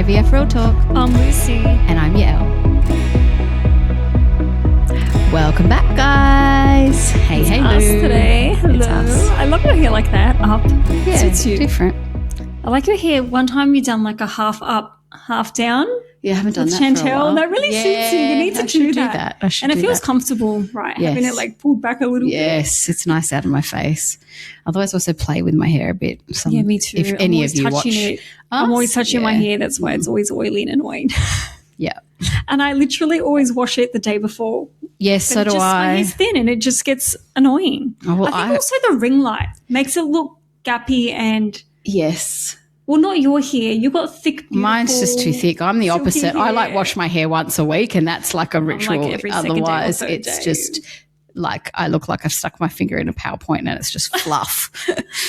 IVF Real Talk. I'm Lucy. And I'm Yaelle. Welcome back, guys. Hey, It's hey, us Lou. today. Hello. It's us. I love your hair like that, up. Yeah, Suits you. different. I like your hair. One time you done like a half up, half down. Yeah, I haven't done with that for a Chantel. while. That really suits you. You need to do that. I should and it do feels that. comfortable, right? Yes. Having it like pulled back a little bit. Yes, it's nice out of my face. Otherwise, I also play with my hair a bit. Yeah, me too. If any of you watch it. I'm always touching my hair. That's why it's always oily and annoying. Yeah. And I literally always wash it the day before. Yes, so do My I. hair's thin and it just gets annoying. Oh, well, I think also the ring light makes it look gappy and... Yes. Well, not your hair. You got thick, beautiful... Mine's just too thick. I'm the silky opposite. I like hair. wash my hair once a week and that's like a ritual. like every second day or Otherwise, third it's day. just like I look like I've stuck my finger in a PowerPoint and it's just fluff.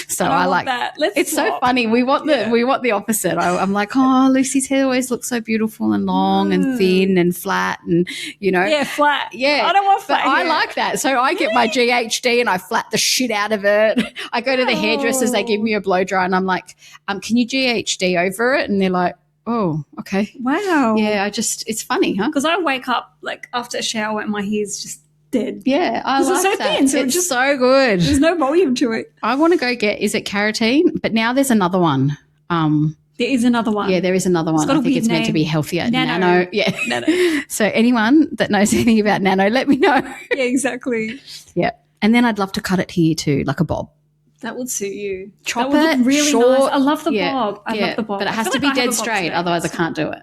So I I want like that. Let's it's so swap. funny. We want the opposite. I'm like, oh, Lucy's hair always looks so beautiful and long and thin and flat and Yeah, flat. Yeah. I don't want flat But I hair. like that. So I get my GHD and I flat the shit out of it. I go to the hairdressers, they give me a blow dry and I'm like, can you GHD over it? And they're like, oh, okay. Wow. Yeah, it's funny, huh? Because I wake up like after a shower and my hair's just dead. Yeah, I 'Cause like it's so that. thin, so it's just- so good. There's no volume to it. I want to go get, is it carotene? But now there's another one. There is another one. Yeah, there is another one. got I a think weird it's meant to be name. healthier. Nano. Yeah. Nano. So anyone that knows anything about nano, let me know. Yeah, exactly. Yeah. And then I'd love to cut it here too, like a bob. That would suit you. Chop that would it, look really short. nice. I love the Yeah, bob. I love the bob. But it I has feel to be like I have dead a bob straight, today. otherwise I can't do it.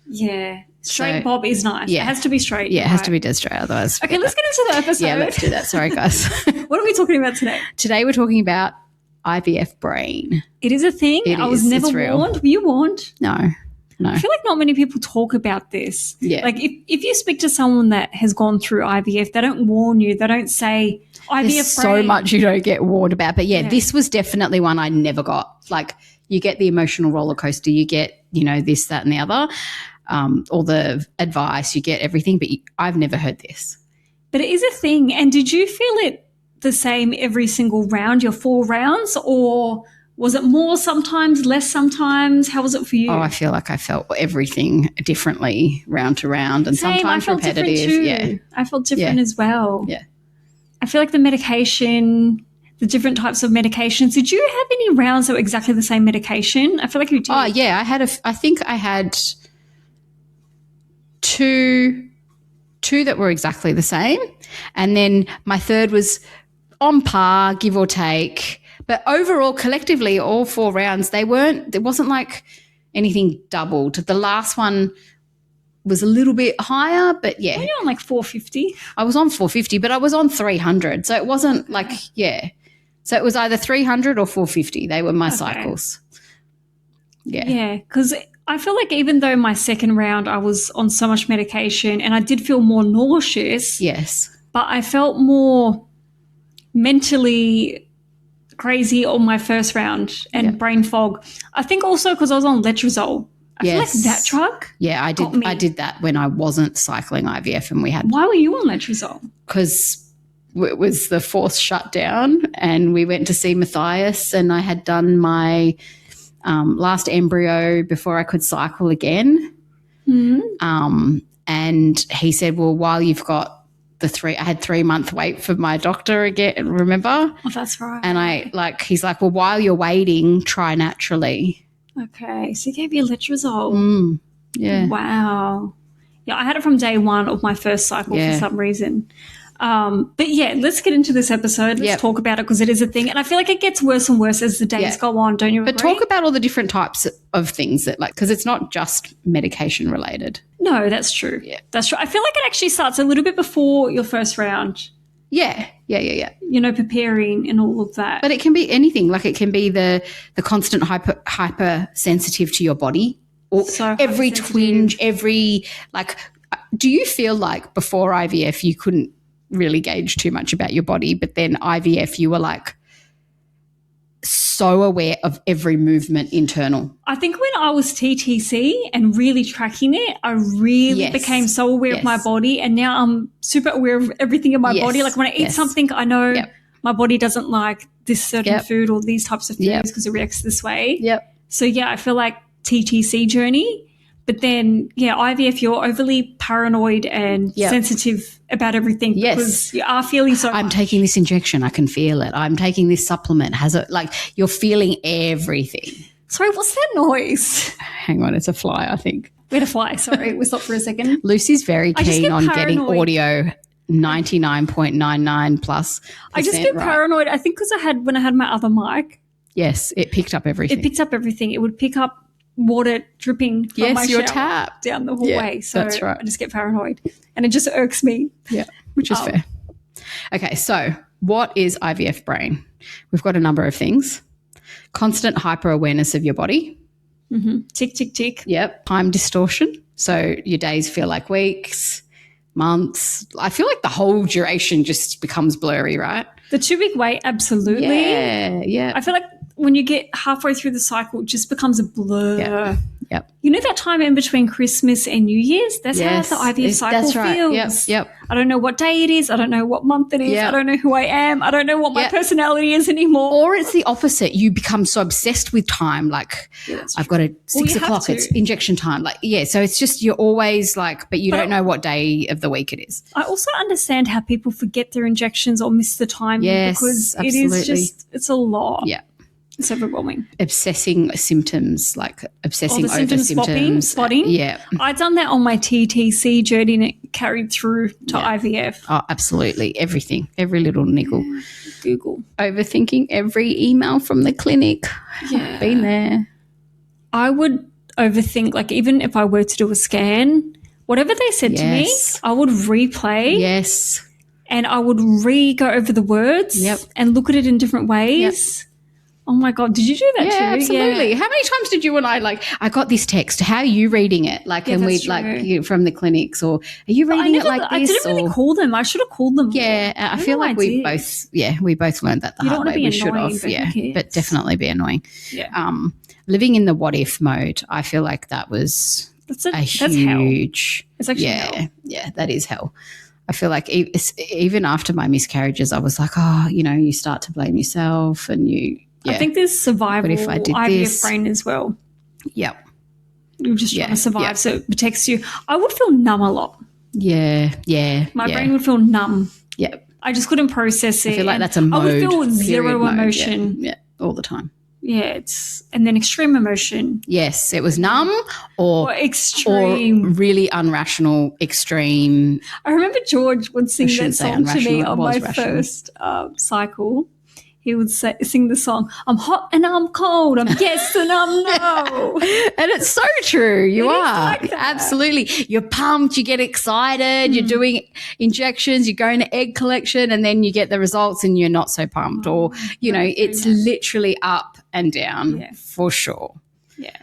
Yeah. Straight So- bob is nice. Yeah. It has to be straight. Yeah, it has to right. be dead straight, otherwise. Okay, let's get into the episode. Yeah, let's do that. Sorry, guys. What are we talking about today? Today we're talking about IVF brain. It is a thing. It I was is. never It's real. warned. Were you warned? No. I feel like not many people talk about this. Yeah. Like if you speak to someone that has gone through IVF, they don't warn you. They don't say IVF There's so brain. much you don't get warned about. But yeah, Yeah. this was definitely one I never got. Like you get the emotional roller coaster, you get, this, that and the other, all the advice, you get everything. But I've never heard this. But it is a thing. And did you feel it the same every single round, your 4 rounds, or was it more sometimes, less sometimes? How was it for you? Oh, I feel like I felt everything differently round to round and Same, sometimes I felt repetitive. different too. Yeah. I felt different Yeah. as well. Yeah. I feel like the medication, the different types of medications. Did you have any rounds that were exactly the same medication? I feel like you did. Oh, yeah. I think I had two that were exactly the same. And then my third was on par, give or take. But overall, collectively, all 4 rounds, there wasn't like anything doubled. The last one was a little bit higher, but yeah. Were you on like 450? I was on 450, but I was on 300. So it wasn't like, yeah. So it was either 300 or 450. They were my cycles. Yeah. Yeah, because I feel like even though my second round I was on so much medication and I did feel more nauseous, Yes. but I felt more mentally crazy on my first round and brain fog. I think also because I was on letrozole. I feel like that drug. Yeah, got me. I did that when I wasn't cycling IVF and we had, Why were you on letrozole? because it was the 4th shutdown and we went to see Matthias and I had done my last embryo before I could cycle again. Mm-hmm. And he said, well, while you've got I had 3-month wait for my doctor again, remember? Oh, that's right. And he's like, well, while you're waiting, try naturally. Okay, so he gave you letrozole. Yeah. Wow. Yeah, I had it from day 1 of my first cycle for some reason. But yeah, let's get into this episode. Let's talk about it because it is a thing. And I feel like it gets worse and worse as the days go on. Don't you agree? But talk about all the different types of things that because it's not just medication related. No, that's true. Yeah, that's true. I feel like it actually starts a little bit before your first round. Yeah. Preparing and all of that. But it can be anything. Like it can be the constant hypersensitive to your body, or So every hypersensitive. twinge, do you feel like before IVF you couldn't really gauge too much about your body, but then IVF you were like so aware of every movement internal? I think when I was TTC and really tracking it, I really became so aware of my body, and now I'm super aware of everything in my body. Like when I eat something, I know my body doesn't like this certain food or these types of foods because it reacts this way. Yep. So yeah, I feel like TTC journey. But then, IVF, you're overly paranoid and sensitive about everything because you are feeling so I'm much. taking this injection. I can feel it. I'm taking this supplement. You're feeling everything. Sorry, what's that noise? Hang on, it's a fly, I think. We had a fly. Sorry, we stopped for a second. Lucy's very keen on getting audio 99.99 plus. I just get paranoid. I think because when I had my other mic. Yes, it picked up everything. It would pick up water dripping from my your shower tap down the hallway. So that's right. I just get paranoid and it just irks me. Yeah, which is fair. Okay, so what is IVF brain? We've got a number of things. Constant hyper-awareness of your body. Mm-hmm. Tick, tick, tick. Yep. Time distortion. So your days feel like weeks, months. I feel like the whole duration just becomes blurry, right? The 2-week wait, absolutely. Yeah. I feel like when you get halfway through the cycle, it just becomes a blur. Yep. You know that time in between Christmas and New Year's? That's how the IVF cycle feels. Yep. I don't know what day it is. I don't know what month it is. Yep. I don't know who I am. I don't know what my personality is anymore. Or it's the opposite. You become so obsessed with time. Like, I've got a 6 o'clock. It's injection time. So it's just you're always but you don't know what day of the week it is. I also understand how people forget their injections or miss the time because absolutely. it is it's a lot. Yeah. It's overwhelming. Obsessing symptoms, obsessing over symptoms. Spotting. Yeah. I've done that on my TTC journey and it carried through to IVF. Oh, absolutely. Everything. Every little niggle. Google. Overthinking every email from the clinic. Yeah. Been there. I would overthink, even if I were to do a scan, whatever they said to me, I would replay. Yes. And I would go over the words and look at it in different ways. Yep. Oh, my God. Did you do that too? Yeah, absolutely. Yeah. How many times did you and I got this text. How are you reading it? And we'd from the clinics or are you reading it like this? I didn't really call them. I should have called them. Yeah, I feel like we both learned that the hard way. We should have. But definitely be annoying. Yeah. Living in the what if mode, I feel like that's huge. Hell. It's actually hell. Yeah, that is hell. I feel like even after my miscarriages, I was like, you start to blame yourself and you. Yeah. I think there's survival IVF brain as well. Yeah. You're just trying to survive, so it protects you. I would feel numb a lot. Yeah. My brain would feel numb. Yeah. I just couldn't process it. I feel like that's a mode. I would feel zero emotion. Yeah, all the time. Yeah, and then extreme emotion. Yes, it was numb or extreme. Or really unrational, extreme. I remember George would sing that song to me on my first cycle. He would sing the song, I'm hot and I'm cold, I'm yes and I'm no. And it's so true. You are. Absolutely. You're pumped, you get excited, you're doing injections, you're going to egg collection, and then you get the results and you're not so pumped. It's literally up and down for sure. Yeah.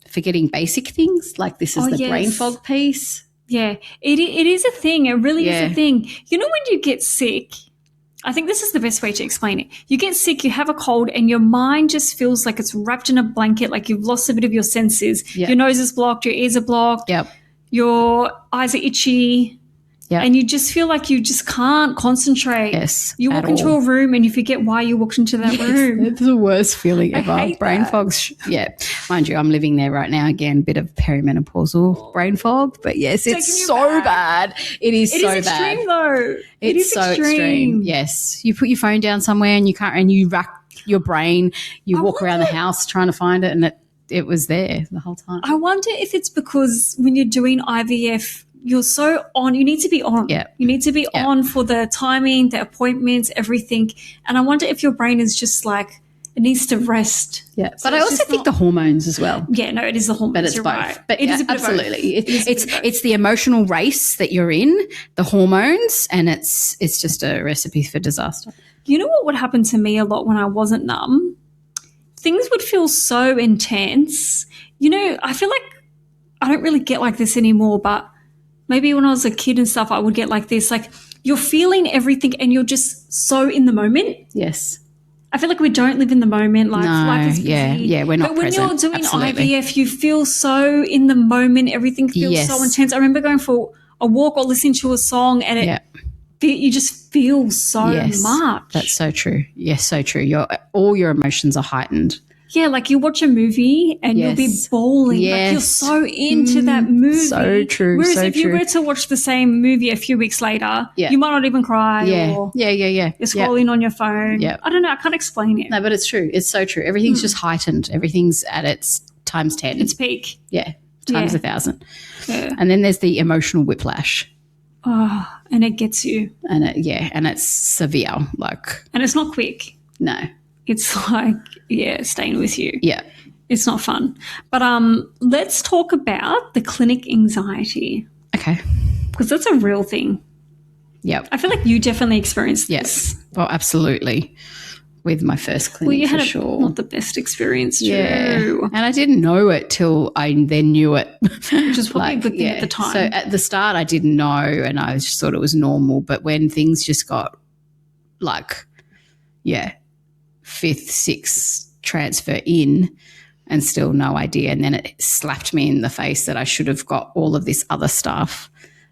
Forgetting basic things like this is the brain fog piece. Yeah. It is a thing. It really is a thing. You know when you get sick, I think this is the best way to explain it. You get sick, you have a cold, and your mind just feels like it's wrapped in a blanket, like you've lost a bit of your senses. Yep. Your nose is blocked, your ears are blocked, your eyes are itchy, and you just feel like you just can't concentrate. Yes, you walk into a room and you forget why you walked into that room. It's the worst feeling ever. I hate brain fog. Mind you, I'm living there right now. Again, bit of perimenopausal brain fog, but yes, it's so bad. It is so bad. It is extreme though. It's so extreme. Yes, you put your phone down somewhere and you can't, and you rack your brain. You walk around the house trying to find it, and it was there the whole time. I wonder if it's because when you're doing IVF, you're so on. You need to be on. Yeah. You need to be on for the timing, the appointments, everything. And I wonder if your brain is just like, it needs to rest. Yeah. So but I also think the hormones as well. Yeah, no, it is the hormones. But it's you're both. Right. But it is a bit absolutely. Of both. It's the emotional race that you're in, the hormones, and it's just a recipe for disaster. You know what would happen to me a lot when I wasn't numb? Things would feel so intense. I feel like I don't really get like this anymore, but maybe when I was a kid and stuff, I would get like this. Like you're feeling everything and you're just so in the moment. Yes. I feel like we don't live in the moment. Like life is busy. Yeah, we're not present. But when you're doing IVF, you feel so in the moment. Everything feels so intense. I remember going for a walk or listening to a song and you just feel so much. That's so true. Yes, so true. All your emotions are heightened. Yeah, like you watch a movie and you'll be bawling. Yes. Like you're so into that movie. So true. Whereas so if you true. were to watch the same movie a few weeks later, you might not even cry or you're scrolling on your phone. Yeah. I don't know. I can't explain it. No, but it's true. It's so true. Everything's just heightened. Everything's at its times 10. It's peak. Yeah, times 1,000. Yeah. And then there's the emotional whiplash. Oh, and it gets you. And and it's severe. And it's not quick. No. It's like, staying with you. Yeah. It's not fun. But let's talk about the clinic anxiety. Okay. Because that's a real thing. Yep. I feel like you definitely experienced this. Yes. Well, absolutely. With my first clinic, you had not the best experience too. Yeah. And I didn't know it till I then knew it. Which is probably a good thing at the time. So at the start I didn't know and I just thought it was normal. But when things just got fifth, sixth transfer in and still no idea, and then it slapped me in the face that I should have got all of this other stuff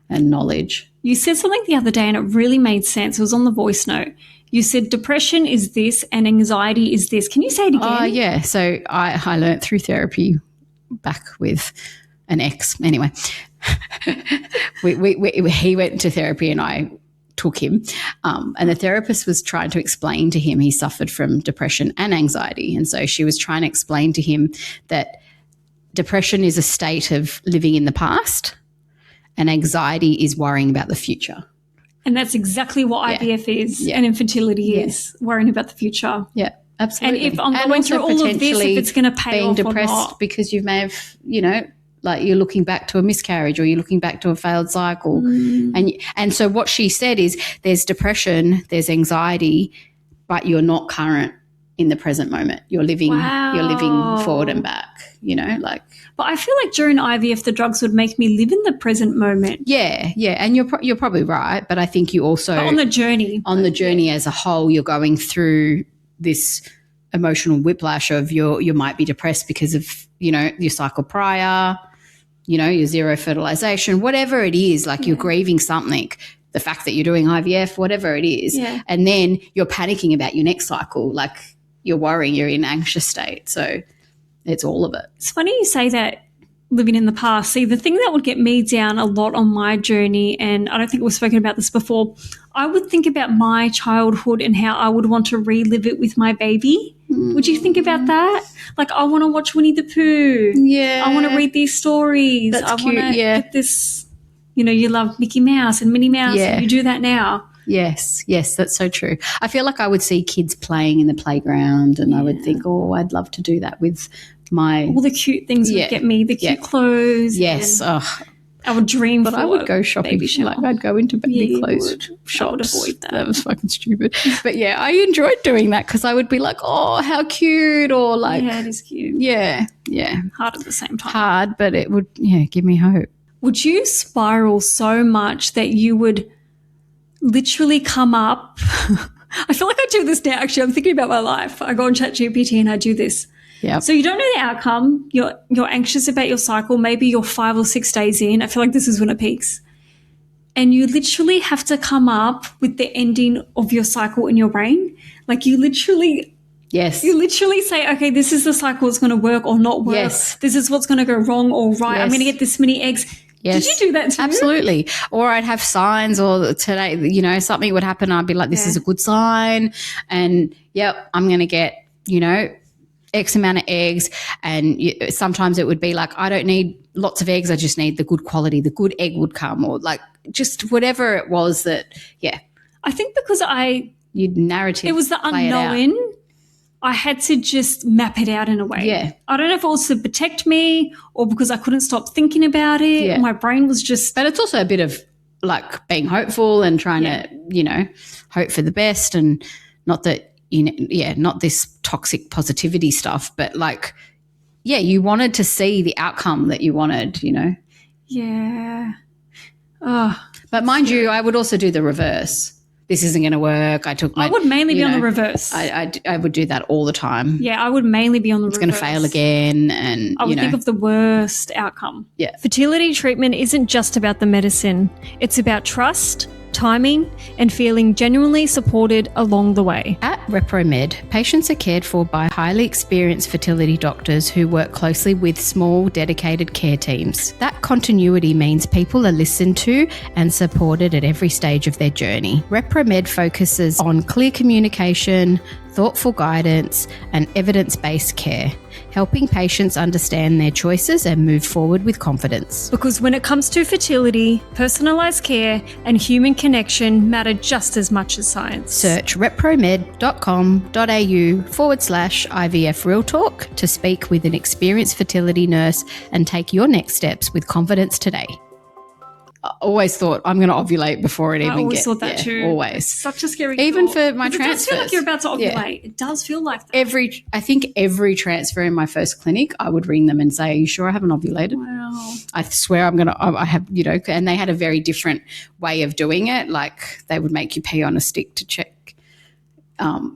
and knowledge. You said something the other day and it really made sense. It was on the voice note. You said depression is this and anxiety is this. Can you say it again? Oh, yeah. So I learned through therapy back with an ex. Anyway, he went to therapy and I took him. And the therapist was trying to explain to him he suffered from depression and anxiety. And so she was trying to explain to him that depression is a state of living in the past and anxiety is worrying about the future. And that's exactly what IVF is and infertility is, worrying about the future. Yeah, absolutely. And if I'm going through all of this, if it's going to pay off being depressed or not. because you may have, you're looking back to a miscarriage or you're looking back to a failed cycle. And so what she said is there's depression, there's anxiety, but you're not current in the present moment. You're living forward and back, But I feel like during IVF, the drugs would make me live in the present moment. Yeah, and you're probably right, but I think you also on the journey as a whole, you're going through this emotional whiplash of you might be depressed because of your cycle prior, your zero fertilization, whatever it is, you're grieving something. The fact that you're doing IVF, whatever it is, and then you're panicking about your next cycle, you're worrying, you're in an anxious state. So it's all of it. It's funny you say that, living in the past. See, the thing that would get me down a lot on my journey, and I don't think we've spoken about this before, I would think about my childhood and how I would want to relive it with my baby. Would you think about that? I want to watch Winnie the Pooh. Yeah. I want to read these stories. That's cute, want to get this, you love Mickey Mouse and Minnie Mouse, and you do that now. Yes, that's so true. I feel like I would see kids playing in the playground and I would think, I'd love to do that with all the cute things would get me, the cute clothes. Yes. I would dream but for I would go shopping. I'd go into baby clothes shops. I would avoid that. That was fucking stupid. But I enjoyed doing that because I would be like, oh, how cute, or it is cute. Yeah. Hard at the same time. Hard, but it would give me hope. Would you spiral so much that you would literally come up? I feel like I do this now. Actually, I'm thinking about my life. I go on ChatGPT and I do this. Yeah. So you don't know the outcome. You're anxious about your cycle. Maybe you're 5 or 6 days in. I feel like this is when it peaks. And you literally have to come up with the ending of your cycle in your brain. You literally say, okay, this is the cycle that's going to work or not work. Yes. This is what's going to go wrong or right. I'm going to get this many eggs. Yes. Did you do that too? Absolutely. Or I'd have signs, or today, something would happen. I'd be like, this is a good sign. And I'm going to get, X amount of eggs. And sometimes it would be like, I don't need lots of eggs. I just need the good quality. The good egg would come, or just whatever it was that, I think because you'd narrative. It was the unknown. I had to just map it out in a way. Yeah. I don't know if it was to protect me or because I couldn't stop thinking about it. Yeah. My brain was just. But it's also a bit of being hopeful and trying to, hope for the best, and not that, not this toxic positivity stuff, but you wanted to see the outcome that you wanted, Yeah. Oh. But mind you, I would also do the reverse. This isn't going to work. I would mainly be on the reverse. I would do that all the time. Yeah, I would mainly be on the reverse. It's going to fail again, and I would think of the worst outcome. Yeah. Fertility treatment isn't just about the medicine. It's about trust, timing, and feeling genuinely supported along the way. At ReproMed, patients are cared for by highly experienced fertility doctors who work closely with small, dedicated care teams. That continuity means people are listened to and supported at every stage of their journey. ReproMed focuses on clear communication, thoughtful guidance, and evidence-based care, helping patients understand their choices and move forward with confidence. Because when it comes to fertility, personalised care and human connection matter just as much as science. Search repromed.com.au/IVF Real Talk to speak with an experienced fertility nurse and take your next steps with confidence today. I always thought I'm going to ovulate before it even gets. I always thought that too. Always. It's such a scary even thought. for my transfers. It does feel like you're about to ovulate. Yeah. It does feel like that. I think every transfer in my first clinic, I would ring them and say, "Are you sure I haven't ovulated?" Wow. I swear I have, and they had a very different way of doing it. Like they would make you pee on a stick to check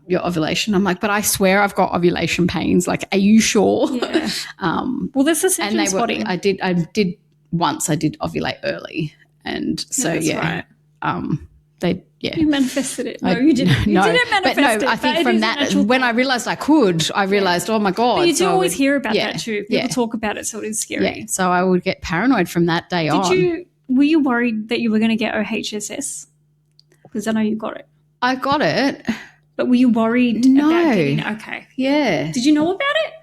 your ovulation. I'm like, but I swear I've got ovulation pains. Like, are you sure? Yeah. Well, there's a symptom spotting. I did ovulate early. And so, right. You manifested it. No, you didn't. You didn't manifest it. I think from that, when I realized I could, I realized, oh my God. But you do always hear about that too. People talk about it, so it is scary. Yeah. So I would get paranoid from that day on. Were you worried that you were going to get OHSS? Because I know you got it. I got it. But were you worried about getting it? Okay. Yeah. Did you know about it?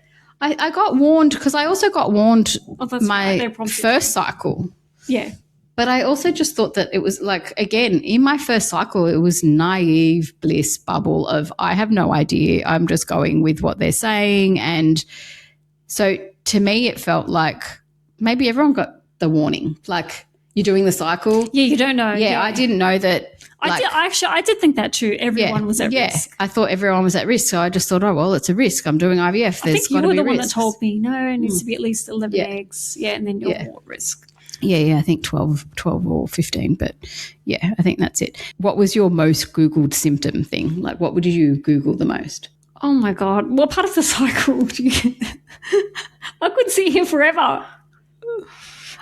I got warned because I also got warned my first cycle. Yeah. But I also just thought that it was like, again, in my first cycle, it was naive bliss bubble of I have no idea. I'm just going with what they're saying. And so to me, it felt like maybe everyone got the warning, like you're doing the cycle. Yeah, you don't know. Yeah. I didn't know that. I did think that too. Everyone was at risk. I thought everyone was at risk. So I just thought, oh, well, it's a risk. I'm doing IVF. I think you were the one that told me, no, it needs to be at least 11 eggs. Yeah, and then you're more at risk. Yeah, I think 12 or 15, but yeah, I think that's it. What was your most Googled symptom thing? Like what would you Google the most? Oh my God. What part of the cycle do you get? I could sit here forever.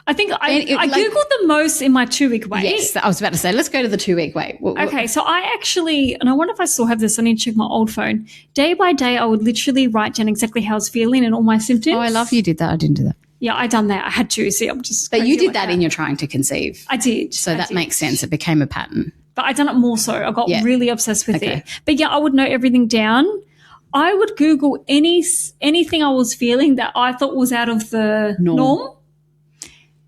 I think I Googled the most in my 2-week wait. Yes, I was about to say, let's go to the 2-week wait. Okay, so I actually, and I wonder if I still have this, I need to check my old phone. Day by day, I would literally write down exactly how I was feeling and all my symptoms. Oh, I love you did that. I didn't do that. Yeah, I done that. I had to. See, I'm just. But you did that in your trying to conceive. I did. So that makes sense. It became a pattern. But I done it more so. I got really obsessed with it. But yeah, I would note everything down. I would Google anything I was feeling that I thought was out of the norm.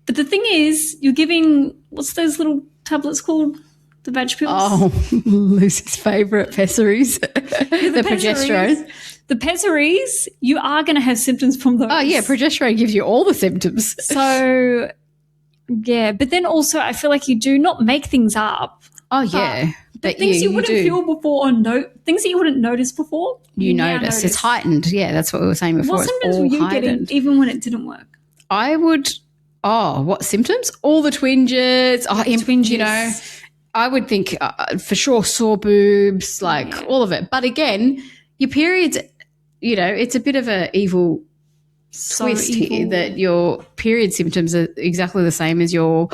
But the thing is, you're giving, what's those little tablets called? The veg pills? Oh, Lucy's favourite, pessaries. The progesterone. The pessaries, you are going to have symptoms from those. Oh, yeah, progesterone gives you all the symptoms. So, yeah, but then also I feel like you do not make things up. Oh, yeah. But things you wouldn't feel before or things that you wouldn't notice before, you notice. It's heightened. Yeah, that's what we were saying before. What symptoms were you getting even when it didn't work? I would, what symptoms? All the twinges. Twinges. I would think for sure sore boobs, all of it. But again, your periods, it's a bit of an evil twist here that your period symptoms are exactly the same as your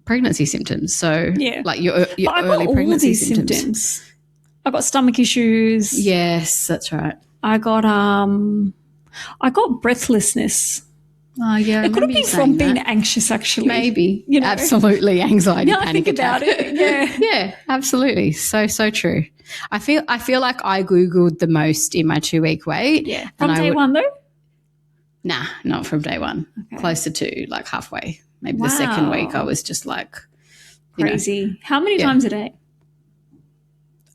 pregnancy symptoms. So like your early pregnancy symptoms. I got stomach issues. Yes, that's right. I got breathlessness. Oh, yeah. It could have been from being anxious, actually. Maybe. Absolutely. Anxiety, now panic attack. I think about it. Yeah. Yeah, absolutely. So true. I feel like I Googled the most in my 2-week wait. Yeah. From day one, though? Nah, not from day one. Okay. Closer to halfway. Maybe the second week I was just crazy. How many times a day?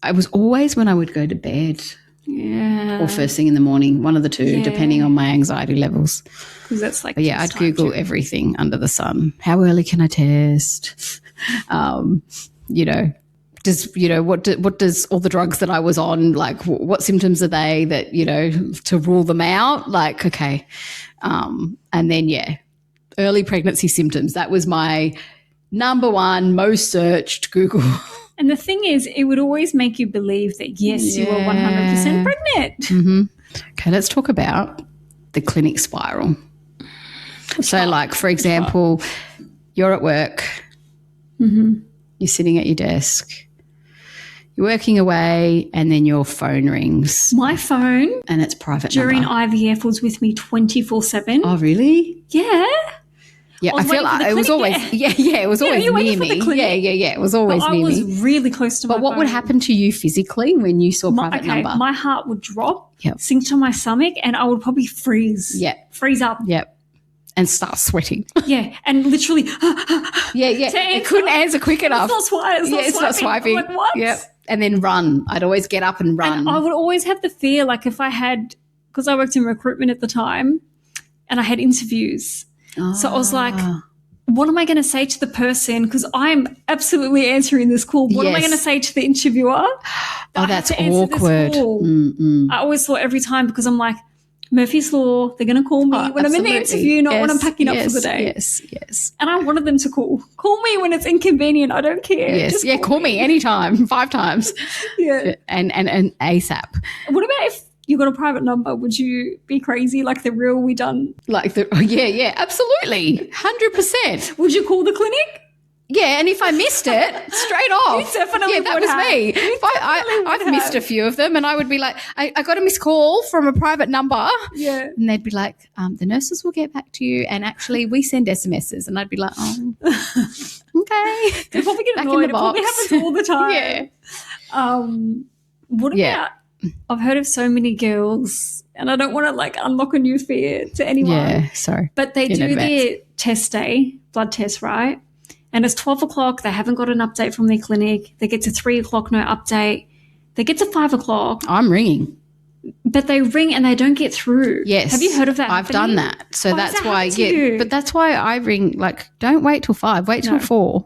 It was always when I would go to bed. Yeah. Or first thing in the morning, one of the two, depending on my anxiety levels. Because that's But yeah, I'd Google everything under the sun. How early can I test? What does all the drugs that I was on, what symptoms are they that, to rule them out? Okay. And then, early pregnancy symptoms. That was my number one most searched Google. And the thing is, it would always make you believe that, yes, you were 100% pregnant. Mm-hmm. Okay, let's talk about the clinic spiral. So, for example, you're at work. Mm-hmm. You're sitting at your desk. You're working away and then your phone rings. My phone and it's private during number. IVF was with me 24/7. Oh, really? Yeah. Yeah, I feel like it was always it was always near me. Yeah. It was always near me. I was really close to my phone. But what would happen to you physically when you saw private number? My heart would drop, sink to my stomach, and I would probably freeze. Yeah. Freeze up. Yep. And start sweating. Yeah. And literally It couldn't answer quick enough. It's not swiping. Like, what? Yep. And then run. I'd always get up and run. And I would always have the fear, like if I had, because I worked in recruitment at the time and I had interviews. So I was like, what am I going to say to the person? Because I'm absolutely answering this call. What am I going to say to the interviewer? That's awkward. I always thought every time, because I'm like, Murphy's Law, they're going to call me when I'm in the interview, not when I'm packing up for the day. Yes. And I wanted them to call me when it's inconvenient. I don't care. Yes. Just call me anytime, 5 times. Yeah. And ASAP. What about if you got a private number? Would you be crazy like the real we done? Absolutely. 100%. Would you call the clinic? Yeah, and if I missed it, straight off. You definitely that was me. I've missed a few of them, and I would be like, I got a missed call from a private number. Yeah. And they'd be like, the nurses will get back to you, and actually we send SMSs. And I'd be like, okay. They probably get annoyed. It probably happens all the time. Yeah. What about, I've heard of so many girls, and I don't want to like unlock a new fear to anyone. Yeah, sorry. But they do their test day, blood test, right? And it's 12 o'clock. They haven't got an update from their clinic. They get to 3 o'clock, no update. They get to 5 o'clock. I'm ringing. But they ring and they don't get through. Yes. Have you heard of that? I've done that. So that's why, but that's why I ring, like, don't wait till 5, wait till 4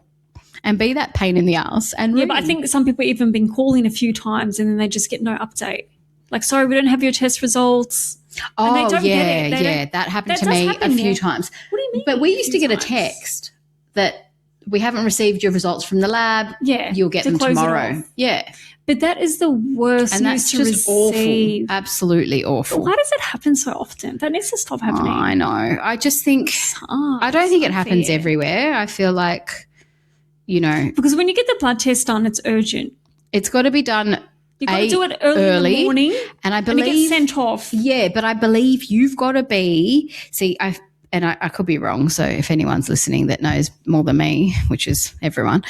and be that pain in the ass. And but I think some people even been calling a few times and then they just get no update. Like, sorry, we don't have your test results. Oh, and they don't get it. That happened to me a few times. What do you mean? But we used to get a text that we haven't received your results from the lab. Yeah. You'll get them tomorrow. Yeah. But that is the worst and news that's just receive. Awful. Absolutely awful. Why does it happen so often? That needs to stop happening. I know. I just think I don't think it happens everywhere. I feel like, because when you get the blood test done, it's urgent. It's got to be done. You've got to do it early in the morning. And I believe and it gets sent off. Yeah, but I believe you've got to be I could be wrong, so if anyone's listening that knows more than me, which is everyone,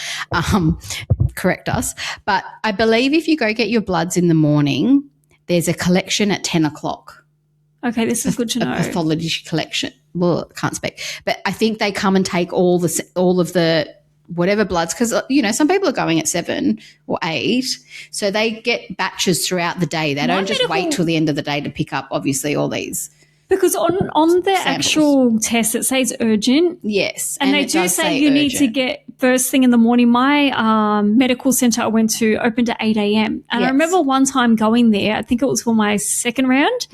correct us. But I believe if you go get your bloods in the morning, there's a collection at 10 o'clock. Okay, this is good to know. A pathology collection. Well, I can't speak. But I think they come and take all of the whatever bloods, because, some people are going at 7 or 8, so they get batches throughout the day. They don't just wait till the end of the day to pick up, obviously, all these. Because on the samples. actual test, it says urgent. Yes. And they do say you need to get first thing in the morning. My medical centre I went to opened at 8 a.m. And I remember one time going there, I think it was for my second round,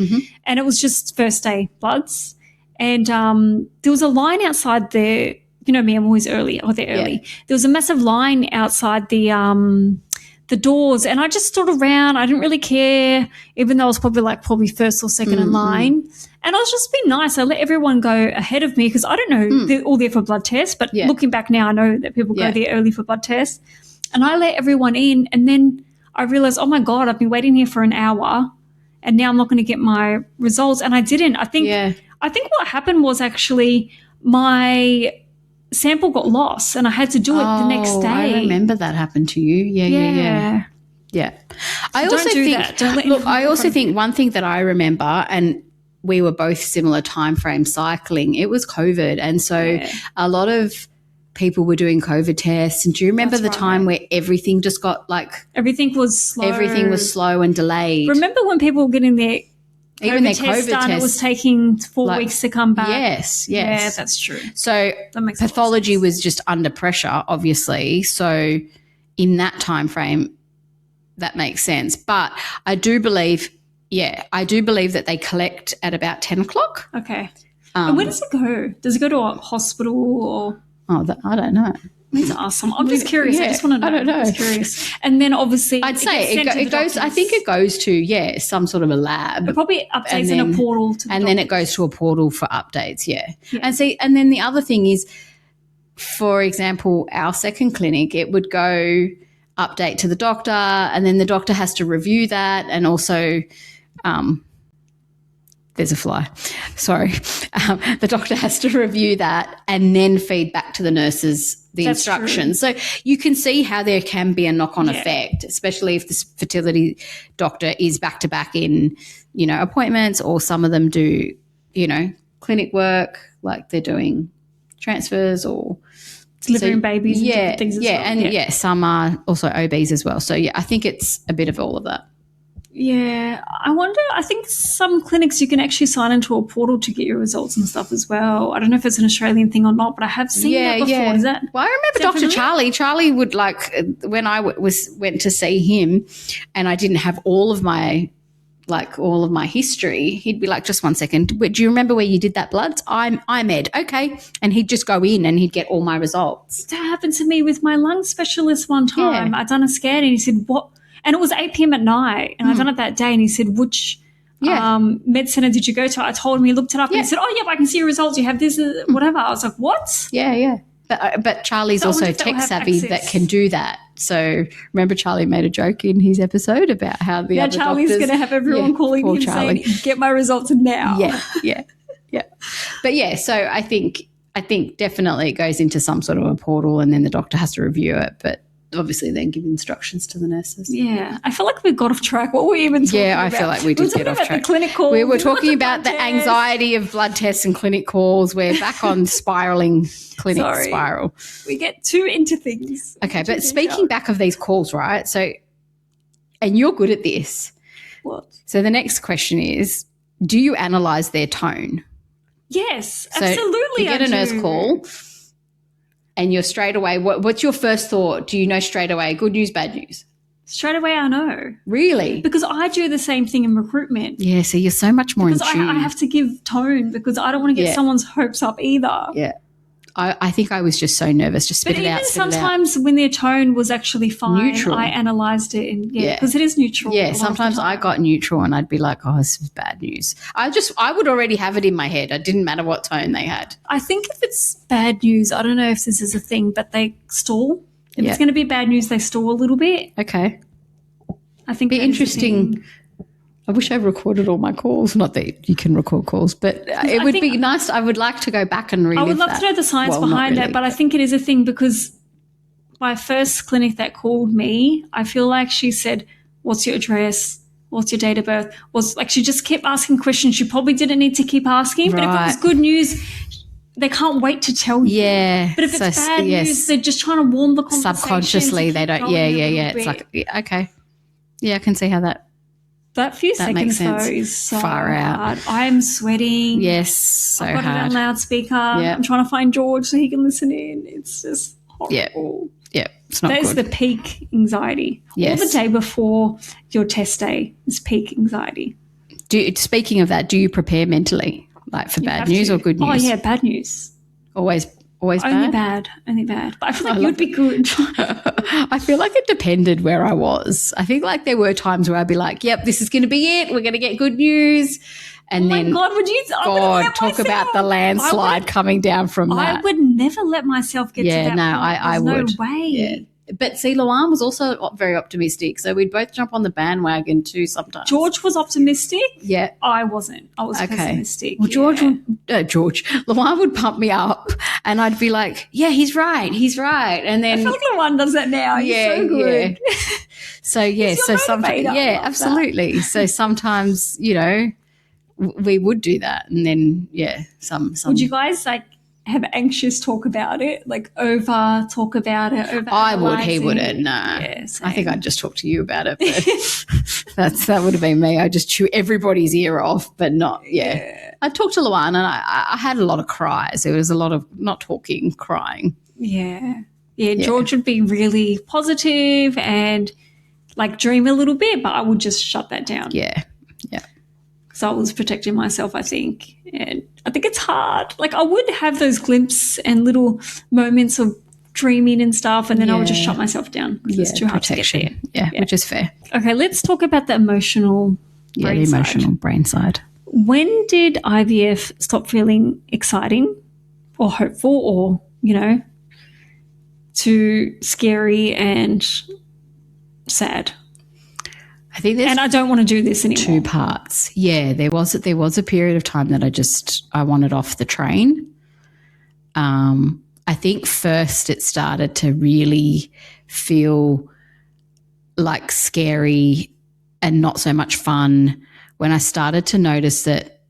and it was just first day bloods. And there was a line outside there. You know me, I'm always early. Oh, they're early. There was a massive line outside the doors, and I just stood around. I didn't really care, even though I was probably first or second in line. And I was just being nice. I let everyone go ahead of me because I don't know, they're all there for blood tests. But looking back now, I know that people go there early for blood tests. And I let everyone in, and then I realized, oh, my God, I've been waiting here for an hour, and now I'm not going to get my results. And I didn't. I think what happened was actually my sample got lost and I had to do it the next day. I remember that happened to you. Yeah. I also think one thing that I remember, and we were both similar time frame cycling, it was COVID. And so a lot of people were doing COVID tests. And do you remember the time where everything just got everything was slow. Everything was slow and delayed. Remember when people were getting their even their COVID test, it was taking 4 weeks to come back. Yes. Yeah, that's true. So pathology was just under pressure, obviously. So in that time frame, that makes sense. But I do believe that they collect at about 10 o'clock. Okay. And where does it go? Does it go to a hospital or? I don't know. I need to ask someone. I'm just curious. I just want to know. I don't know. I'm just curious. And then obviously I'd say it goes. I think it goes to some sort of a lab. It probably updates in a portal. Then it goes to a portal for updates. Yeah. And then the other thing is, for example, our second clinic, it would go update to the doctor, and then the doctor has to review that, and also there's a fly. Sorry. The doctor has to review that and then feed back to the nurses the instructions. So you can see how there can be a knock-on effect, especially if this fertility doctor is back-to-back in, appointments, or some of them do, clinic work, like they're doing transfers or delivering babies and different things as well. And some are also OBs as well. So, I think it's a bit of all of that. Yeah, I think some clinics you can actually sign into a portal to get your results and stuff as well. I don't know if it's an Australian thing or not, but I have seen that before. Yeah. Is that? Well, I remember Dr. Charlie. Charlie would when I went to see him, and I didn't have all of my history. He'd be like, "Just 1 second. Do you remember where you did that blood? I'm Ed. Okay," and he'd just go in and he'd get all my results. That happened to me with my lung specialist one time. Yeah. I'd done a scan and he said, "What?" And it was 8 p.m. at night, and I'd done it that day, and he said, "Which med center did you go to?" I told him. He looked it up and he said, "Oh, yep, I can see your results. You have this, whatever." I was like, "What?" Yeah. But Charlie's also tech savvy that can do that. So remember, Charlie made a joke in his episode about how the other Charlie's going to have everyone calling him saying, "Get my results now." Yeah. But so I think definitely it goes into some sort of a portal, and then the doctor has to review it. But obviously then give instructions to the nurses. Yeah. I feel like we got off track. What were we even talking about? Yeah, I feel like we did get off track. The clinic calls. We were talking about the anxiety of blood tests and clinic calls. We're back on spiraling clinic spiral. We get too into things. Okay, but speaking back of these calls, right? So, and you're good at this. What? So the next question is, do you analyse their tone? Yes, so absolutely. You get a nurse call, and you're straight away, what's your first thought? Do you know straight away, good news, bad news? Straight away I know. Really? Because I do the same thing in recruitment. Yeah, so you're so much more in tune. I have to give tone because I don't want to get someone's hopes up either. Yeah. I think I was just so nervous. Just spit it out. But even sometimes when their tone was actually fine, neutral. I analysed it and because it is neutral. Yeah, sometimes I got neutral and I'd be like, oh, this is bad news. I would already have it in my head. It didn't matter what tone they had. I think if it's bad news, I don't know if this is a thing, but they stall. If it's going to be bad news, they stall a little bit. Okay. I think it'd be interesting. I wish I recorded all my calls. Not that you can record calls, but it would be nice. I would like to go back and relive that. I would love to know the science behind that, but I think it is a thing because my first clinic that called me, I feel like she said, "What's your address? What's your date of birth?" Was like she just kept asking questions she probably didn't need to keep asking. Right. But if it was good news, they can't wait to tell you. Yeah. But if it's bad news, they're just trying to warm the conversation. Subconsciously, they don't. Yeah. It's like, okay. Yeah, I can see how that. That few seconds, though, is so far out. hard. I'm sweating. Yes, so hard. I've got it on loudspeaker. Yep. I'm trying to find George so he can listen in. It's just horrible. Yeah, it's not good. That is the peak anxiety. Yes. Or the day before your test day is peak anxiety. Speaking of that, do you prepare mentally, like for bad news or good news? Oh, yeah, bad news. Always only bad? Only bad. But I feel like you'd be good. I feel like it depended where I was. I think like there were times where I'd be like, yep, this is going to be it. We're going to get good news. And then, God, would you? Talk about the landslide coming down from that. I would never let myself get to that point. I would. No way. Yeah. But see, Luan was also very optimistic. So we'd both jump on the bandwagon too sometimes. George was optimistic? Yeah. I wasn't. I was pessimistic. Well, Luan would pump me up and I'd be like, yeah, he's right. And then. I feel like Luan does that now. He's so good. Yeah. So sometimes. Yeah, absolutely. That. So sometimes, we would do that. And then, some. Would you guys have anxious talk about it, talk about it? I would, he wouldn't. No. Yeah, I think I'd just talk to you about it. But that would have been me. I just chew everybody's ear off, but not. Yeah. I talked to Luan, and I had a lot of cries. There was a lot of not talking, crying. Yeah. George would be really positive and dream a little bit, but I would just shut that down. Yeah. So I was protecting myself, I think. And I think it's hard. I would have those glimpses and little moments of dreaming and stuff, and then I would just shut myself down because it's too hard to get there. Yeah, which is fair. Okay, let's talk about the emotional brain side. Emotional brain side. When did IVF stop feeling exciting or hopeful or, to scary and sad. I think there's and I don't want to do this anymore. 2 parts. Yeah, there was a period of time that I wanted off the train. I think first it started to really feel like scary and not so much fun when I started to notice that,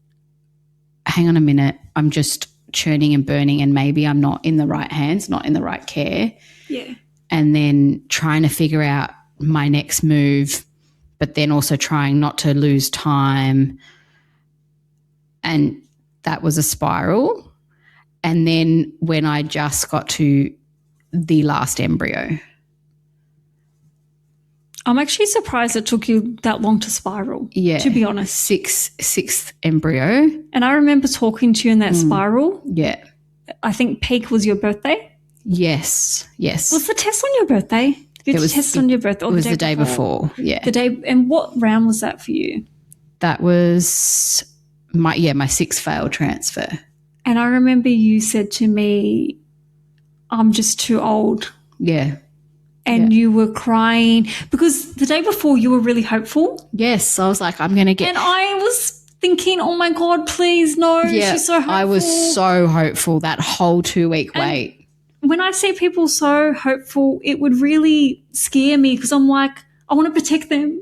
hang on a minute, I'm just churning and burning and maybe I'm not in the right hands, not in the right care. Yeah. And then trying to figure out my next move, but then also trying not to lose time. And that was a spiral. And then when I just got to the last embryo. I'm actually surprised it took you that long to spiral, to be honest. Sixth embryo. And I remember talking to you in that spiral. Yeah. I think peak was your birthday. Yes. Was the test on your birthday? It was test on your birthday. It was the day before. Yeah. And what round was that for you? That was my 6th failed transfer. And I remember you said to me, I'm just too old. Yeah. And you were crying because the day before you were really hopeful. Yes. I was like, I'm going to get. And I was thinking, oh my God, please, no. Yeah, she's so hopeful. I was so hopeful that whole 2-week wait. When I see people so hopeful, it would really scare me because I'm like, I want to protect them.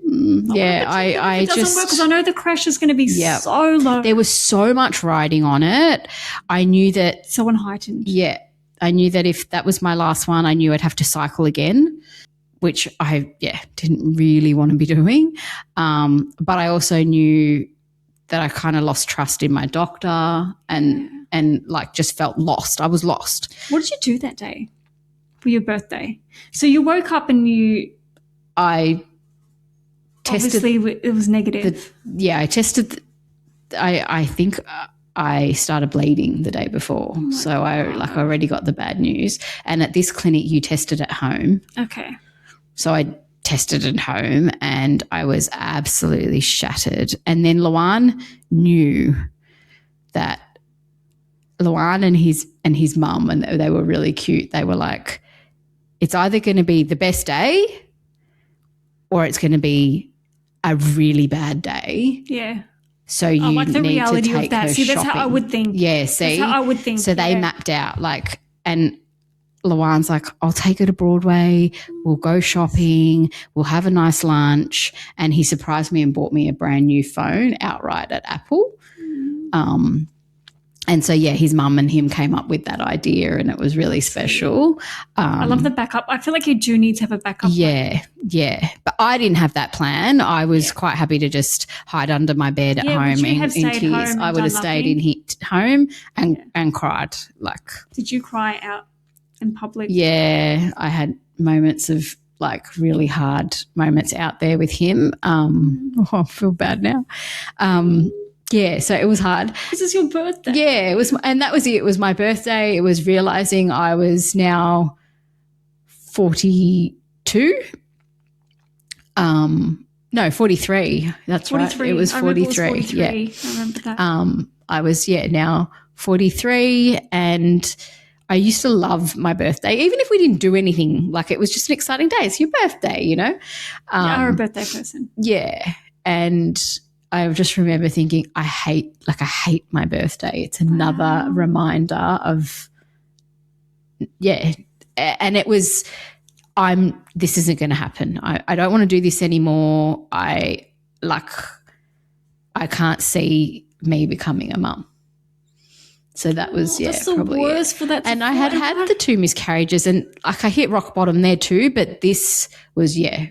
I just doesn't work because I know the crash is going to be so low. There was so much riding on it. I knew that. So unheightened. Yeah. I knew that if that was my last one, I knew I'd have to cycle again, which I didn't really want to be doing. But I also knew that I kind of lost trust in my doctor and like just felt lost. I was lost. What did you do that day for your birthday? So you woke up and I tested. Obviously, it was negative. I tested. I think I started bleeding the day before. So I already got the bad news. And at this clinic, you tested at home. Okay. So I tested at home and I was absolutely shattered. And then Luan knew that Luan and his mum, and they were really cute. They were like, it's either going to be the best day or it's going to be a really bad day. Yeah. So you like the need reality to take of that. her See, that's shopping. how I would think. Yeah, see? That's how I would think. So they mapped out and Luan's like, I'll take her to Broadway, we'll go shopping, we'll have a nice lunch. And he surprised me and bought me a brand new phone outright at Apple. And so, his mum and him came up with that idea and it was really special. I love the backup. I feel like you do need to have a backup. Yeah. But I didn't have that plan. I was quite happy to just hide under my bed at home in tears. I would have stayed in home and cried. Did you cry out in public? Yeah, I had moments of really hard moments out there with him. I feel bad now. Yeah, so it was hard. This is your birthday. Yeah, it was, and that was it. It was my birthday. It was realizing I was now 42. No, 43. That's 43. Right. It was 43. Yeah, I remember that. I was now 43, and I used to love my birthday, even if we didn't do anything. It was just an exciting day. It's your birthday, you know. You're a birthday person. Yeah, and I just remember thinking, I hate my birthday. It's another reminder of, and it was, this isn't going to happen. I don't want to do this anymore. I can't see me becoming a mum. So that was, that's the probably worst for that. And I had the 2 miscarriages and I hit rock bottom there too, but this was, yeah.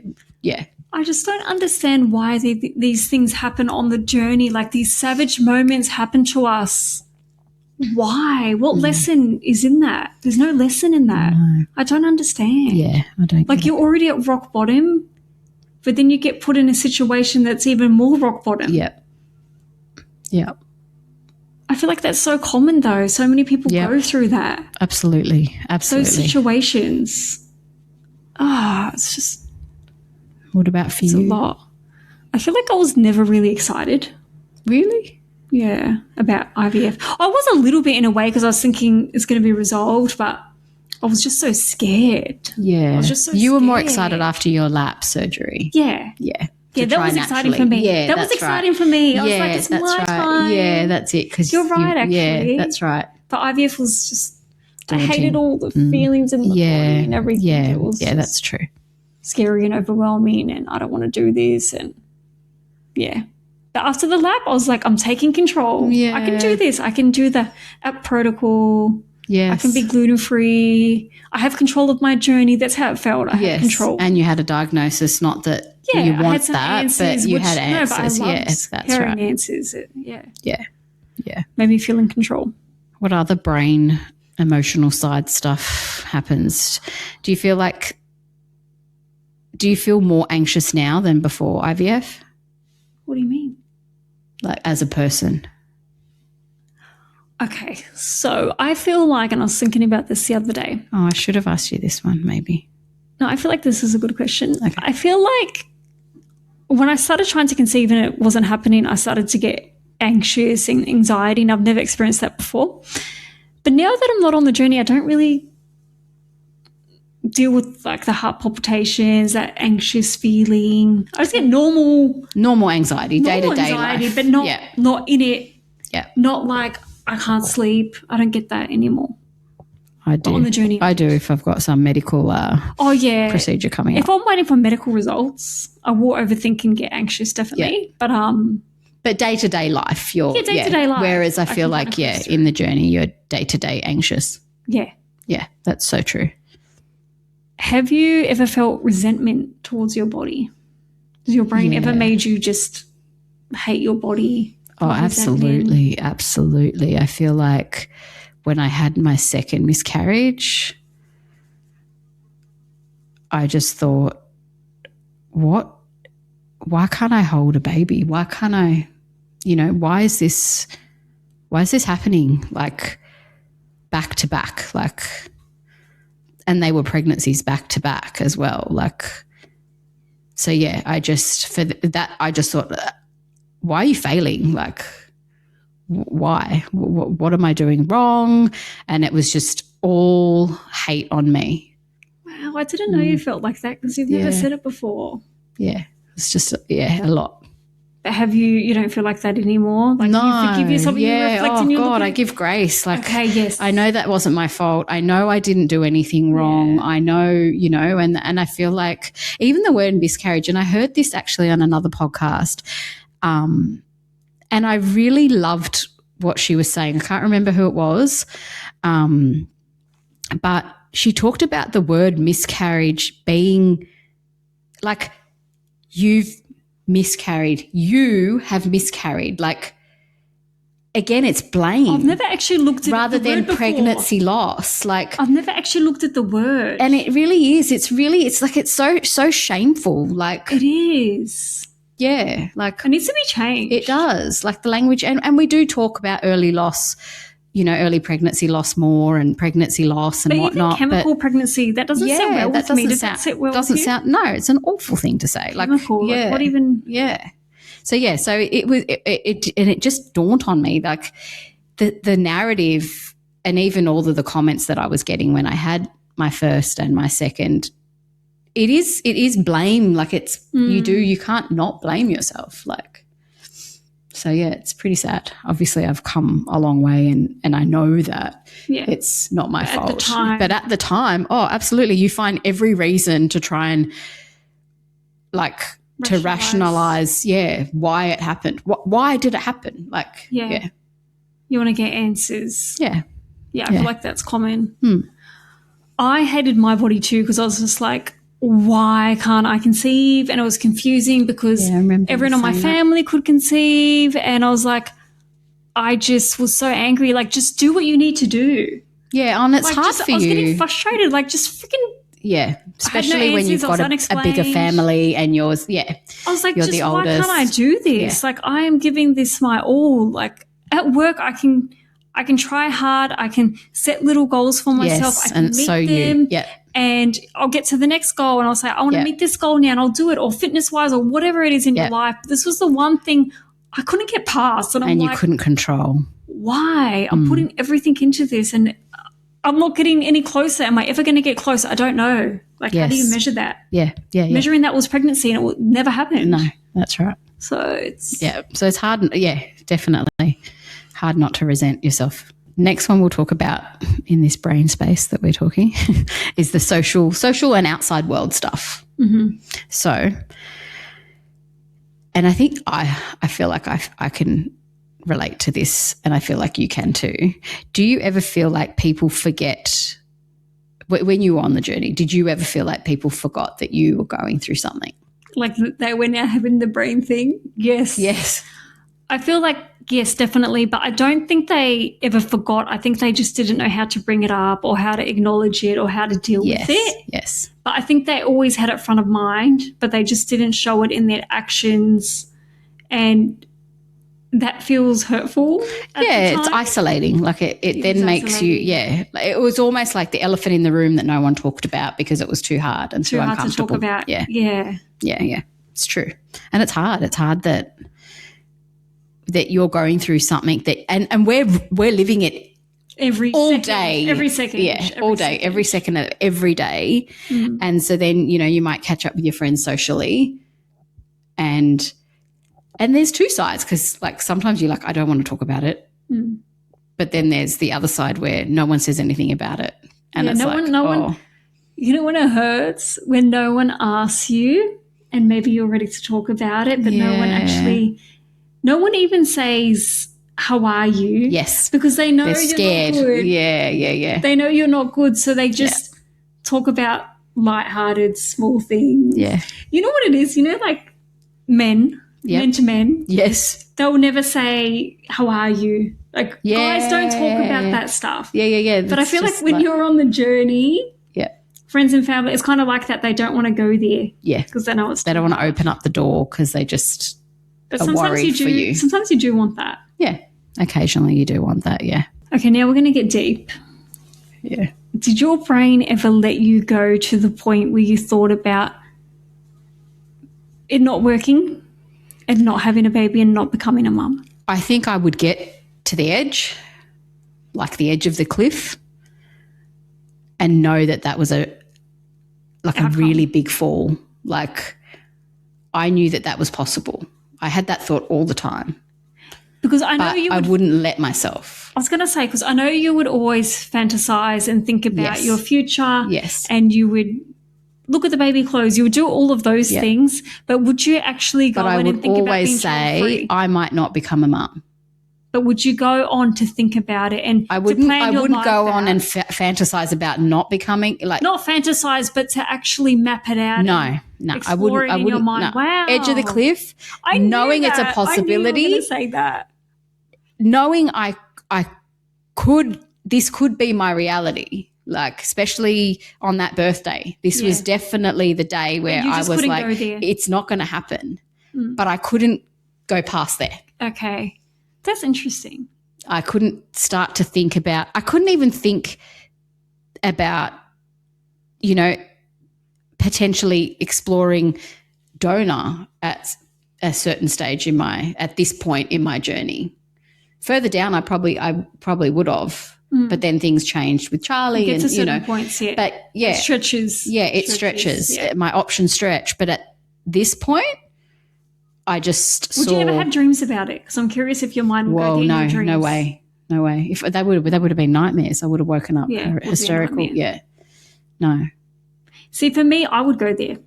I just don't understand why these things happen on the journey. These savage moments happen to us. Why? What lesson is in that? There's no lesson in that. No. I don't understand. Yeah, I don't. You're already at rock bottom, but then you get put in a situation that's even more rock bottom. Yep. I feel like that's so common though. So many people go through that. Absolutely. Those situations. It's just. What about for you? It's a lot. I feel like I was never really excited. Really? Yeah, about IVF. I was a little bit in a way because I was thinking it's going to be resolved, but I was just so scared. Yeah. I was just so You were more scared. excited after your lap surgery. Yeah. Yeah. Yeah, that was exciting for me. Yeah, that was exciting for me. I was like, it's my time. Yeah, that's it. 'Cause you're right, actually. Yeah, that's right. But IVF was just, Daunting. I hated all the feelings in the body and everything. Yeah, It was that's true. scary and overwhelming, and I don't want to do this. And yeah. But after the lap, I was like, I'm taking control. Yeah. I can do this. I can do the app protocol. Yes. I can be gluten-free. I have control of my journey. That's how it felt. I had control. And you had a diagnosis, not that you want I had some that, answers, but you had answers. No, but I yes, that's hearing right. answers. Yeah. Made me feel in control. What other brain emotional side stuff happens? Do you feel more anxious now than before IVF? What do you mean? Like as a person? Okay, so I feel like, and I was thinking about this the other day. Oh, I should have asked you this one maybe. No, I feel like this is a good question. Okay. I feel like when I started trying to conceive and it wasn't happening, I started to get anxious and anxiety, and I've never experienced that before. But now that I'm not on the journey, I don't really deal with like the heart palpitations, that anxious feeling. I just get normal anxiety, day-to-day life. but not in it. Yeah. Not like I can't sleep. I don't get that anymore. I do. Not on the journey. I do if I've got some medical procedure coming If up. I'm waiting for medical results, I will overthink and get anxious, definitely. Yeah. But day-to-day life, day-to-day life. Whereas I feel like, in the journey, you're day-to-day anxious. Yeah. Yeah, that's so true. Have you ever felt resentment towards your body? Has your brain ever made you just hate your body? Oh, absolutely. Absolutely. I feel like when I had my second miscarriage, I just thought, why can't I hold a baby? Why can't I, why is this happening like back to back? Like, and they were pregnancies back to back as well. Like, so yeah, I just thought, why are you failing? Like, why? What am I doing wrong? And it was just all hate on me. Wow, I didn't know you felt like that because you've never said it before. Yeah, it's just, a lot. But you don't feel like that anymore? Like you forgive yourself and you reflect and you God, I give grace. Like, okay, yes. I know that wasn't my fault. I know I didn't do anything wrong. I know, and I feel like even the word miscarriage, and I heard this actually on another podcast, and I really loved what she was saying. I can't remember who it was, but she talked about the word miscarriage being like you've miscarried. You have miscarried. Like, again, it's blame. I've never actually looked at rather the word than pregnancy before. loss. Like, I've never actually looked at the word. and it really is. It's like it's so shameful. Like, it is. Yeah, like it needs to be changed. It does. Like the language, and we do talk about early loss, early pregnancy loss more and pregnancy loss and but whatnot. Even chemical pregnancy, that doesn't sound well with me. Does that sit well with you? No, it's an awful thing to say. Chemical, like what even? Yeah. So it was, and it just dawned on me, like the narrative, and even all of the comments that I was getting when I had my first and my second. It is blame. Like you can't not blame yourself. Like, so yeah, it's pretty sad. Obviously I've come a long way and I know that it's not my fault. But at the time, oh, absolutely. You find every reason to try and to rationalize, why it happened. Why did it happen? Like, yeah. You want to get answers. Yeah. Yeah, I feel like that's common. I hated my body too because I was just like, why can't I conceive? And it was confusing because everyone in my family could conceive. And I was like, I just was so angry. Like, just do what you need to do. Yeah, and it's hard for you. I was getting frustrated. Like, just freaking. Yeah, especially when you've got a bigger family and yours. Yeah, I was like, you're the oldest. Why can't I do this? Like, I am giving this my all. Like, at work, I can try hard. I can set little goals for myself. I can meet them. Yeah. And I'll get to the next goal and I'll say, I want to meet this goal now, and I'll do it, or fitness-wise or whatever it is in your life. This was the one thing I couldn't get past. And you couldn't control. Why? I'm putting everything into this. And I'm not getting any closer. Am I ever going to get closer? I don't know. Like, how do you measure that? Yeah. Measuring that was pregnancy and it will never happen. No, that's right. So it's... Yeah, so it's hard. Yeah, definitely hard not to resent yourself. Next one we'll talk about in this brain space that we're talking is the social and outside world stuff. Mm-hmm. So, and I think I feel like I can relate to this, and I feel like you can too. Do you ever feel like people forget, when you were on the journey, did you ever feel like people forgot that you were going through something? Like they were now having the brain thing? Yes. Yes. I feel like, yes, definitely, but I don't think they ever forgot. I think they just didn't know how to bring it up or how to acknowledge it or how to deal with it. Yes. But I think they always had it front of mind, but they just didn't show it in their actions, and that feels hurtful. Yeah, it's isolating. Like it then makes you, it was almost like the elephant in the room that no one talked about because it was too hard and too uncomfortable. To talk about. Yeah. It's true. And it's hard. It's hard that you're going through something that, and we're living it all day. Every second. Yeah, all day, every second of every day. Mm. And so then, you might catch up with your friends socially, and there's two sides, because like sometimes you're like, I don't want to talk about it. Mm. But then there's the other side where no one says anything about it. And it's no one, when it hurts, when no one asks you and maybe you're ready to talk about it, but no one even says, how are you? Yes. Because they know they're scared. You're not good. Yeah. They know you're not good, so they just talk about lighthearted, small things. Yeah. You know what it is? Like men to men. Yes. They'll never say, how are you? Like, guys don't talk about that stuff. Yeah. But I feel like when you're on the journey, friends and family, it's kind of like that. They don't want to go there. Yeah. Because they know it's... They don't want to open up the door because they just are worried for you. Sometimes you do want that. Yeah. Occasionally you do want that, yeah. Okay, now we're going to get deep. Yeah. Did your brain ever let you go to the point where you thought about it not working and not having a baby and not becoming a mum? I think I would get to the edge, like the edge of the cliff, and know that was a really big fall. Like, I knew that was possible. I had that thought all the time. Because I know I wouldn't let myself. I was going to say, because I know you would always fantasize and think about your future. Yes. And you would look at the baby clothes. You would do all of those things. But would you actually go on and think about being child-free? But I would always say I might not become a mum. But would you go on to think about it and I wouldn't go on and fantasize about not becoming, like, not fantasize, but to actually map it out. No, I wouldn't. In your mind. No. Wow, edge of the cliff. Knowing it's a possibility. I knew you were going to say that. Knowing I could. This could be my reality. Like, especially on that birthday. This was definitely the day where I was like, it's not going to happen. Mm. But I couldn't go past there. Okay. That's interesting. I couldn't start to think about, I couldn't even think about, potentially exploring donor at a certain stage at this point in my journey. Further down, I probably would have, but then things changed with Charlie, and points, But it stretches. Yeah, it stretches. Yeah. My options stretch, but at this point, I just Would you ever have dreams about it? Because I'm curious if your mind would go there in your dreams. No way. If they would have been nightmares. I would have woken up hysterical. Yeah. No. See, for me, I would go there.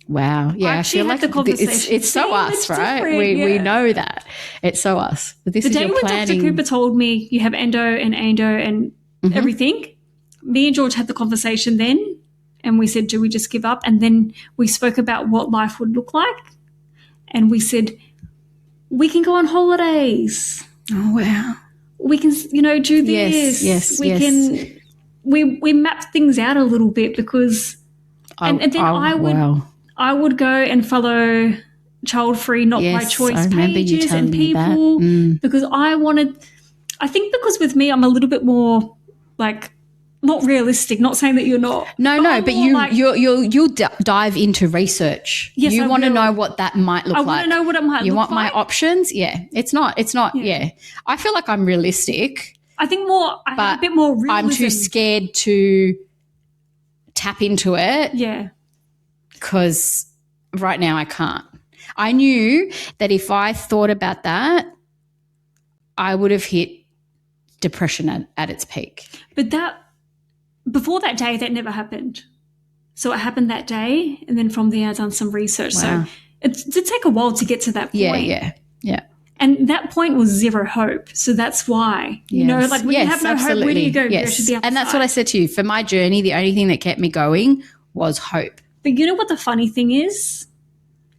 Wow. Yeah, I feel like it's so us, right? We know that. It's so us. But this the is day your when planning. Dr. Cooper told me you have endo and everything, me and George had the conversation then, and we said, do we just give up? And then we spoke about what life would look like. And we said, we can go on holidays. Oh, wow. We can, do this. Yes. Can, we mapped things out a little bit because, and then I would go and follow child-free, not by choice pages and people because I think because with me, I'm a little bit more like, not realistic, not saying that you're not. No, but you'll dive into research. Yes, you want to know what that might look like. I want to know what it might look like. You want my options? Yeah. It's not, yeah. I feel like I'm realistic, I think I have a bit more realism. I'm too scared to tap into it. Yeah. Because right now I can't. I knew that if I thought about that, I would have hit depression at its peak. But before that day, that never happened. So it happened that day, and then from there I've done some research. Wow. So it did take a while to get to that point. Yeah. And that point was zero hope. So that's why, you know, like when you have no hope, where do you go? Yes. To the other and that's side. what I said to you. For my journey, the only thing that kept me going was hope. But you know what the funny thing is?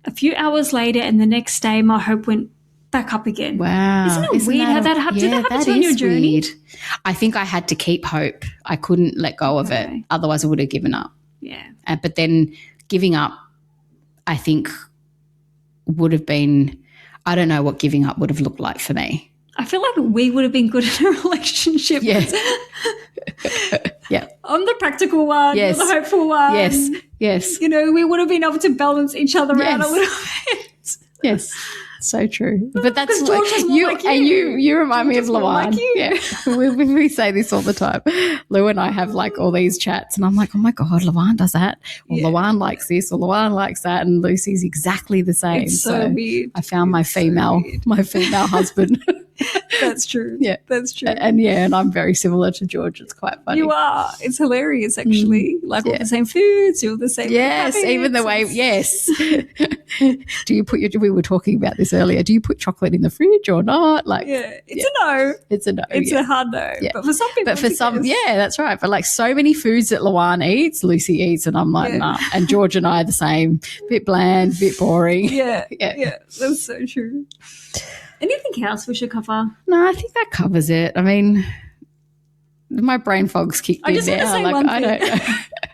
A few hours later and the next day, my hope went back up again. Wow. Isn't it weird how that happened? Did that happen to you on your journey? Weird. I think I had to keep hope. I couldn't let go of it. Otherwise, I would have given up. Yeah. But then giving up, I think, would have been, I don't know what giving up would have looked like for me. I feel like we would have been good in a relationship. Yeah. Yeah. I'm the practical one. Yes. You're the hopeful one. Yes. You know, we would have been able to balance each other out a little bit. Yes. So true. But that's George was more like you. And you remind me of George was more Luan. like you. Yeah. we say this all the time. Lou and I have like all these chats and I'm like, oh my God, Luan does that. Or Luan likes this or Luan likes that. And Lucy's exactly the same. It's so weird. I found my female husband. That's true. Yeah. That's true. And I'm very similar to George. It's quite funny. You are. It's hilarious, actually. Like all the same foods, you're the same. Yes, even the way, yes. Do you put we were talking about this earlier. Do you put chocolate in the fridge or not? Like, it's a no. It's a no. It's a hard no. Yeah. But for some people, that's right. But like so many foods that Luan eats, Lucy eats, and I'm like, nah. And George and I are the same. Bit bland, bit boring. Yeah. That's so true. Anything else we should cover? No, I think that covers it. I mean, my brain fog's kicked in now. I don't know.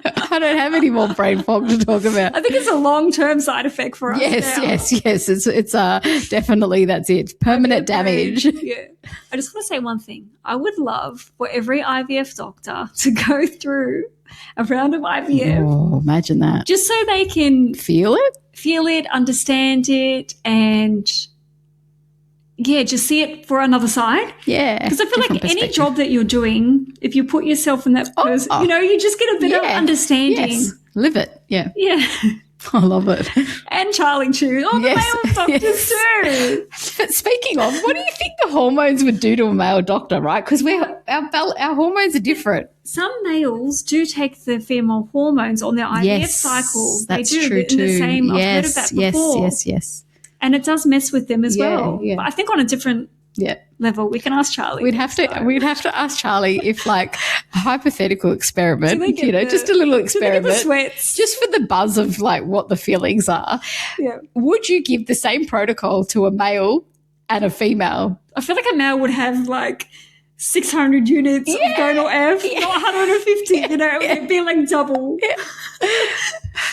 I don't have any more brain fog to talk about. I think it's a long-term side effect for us. Yes. It's definitely that's it. Permanent damage. Yeah. I just want to say one thing. I would love for every IVF doctor to go through a round of IVF. Oh, imagine that. Just so they can feel it, understand it, and just see it for another side. Yeah. Because I feel like any job that you're doing, if you put yourself in that person, you know, you just get a bit of understanding. Yes. Live it. Yeah. Yeah. I love it. And Charlie too. Oh, the male doctors too. But speaking of, what do you think the hormones would do to a male doctor, right? Because our hormones are different. Some males do take the female hormones on their IVF cycle. That's they do true too. In the same, I've heard of that before. Yes. And it does mess with them as well. Yeah. But I think on a different level, we can ask Charlie. We'd have to ask Charlie if, like, a hypothetical experiment, just a little experiment, just for the buzz of like what the feelings are. Yeah. Would you give the same protocol to a male and a female? I feel like a male would have like 600 units of gonal F, not 150. You know, it'd be like double. Yeah.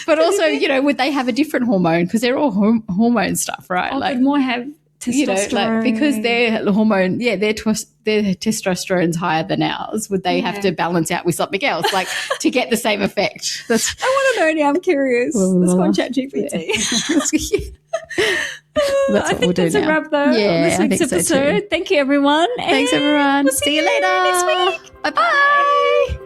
But also, would they have a different hormone? Because they're all hormone stuff, right? They'd more have testosterone. Because their hormone, their testosterone's higher than ours. Would they have to balance out with something else, like to get the same effect? I want to know now. I'm curious. Let's go on ChatGPT. That's what we'll do now. That's a wrap, though, on this week's episode. Thank you, everyone. Thanks, everyone. We'll see you later next week. Bye-bye.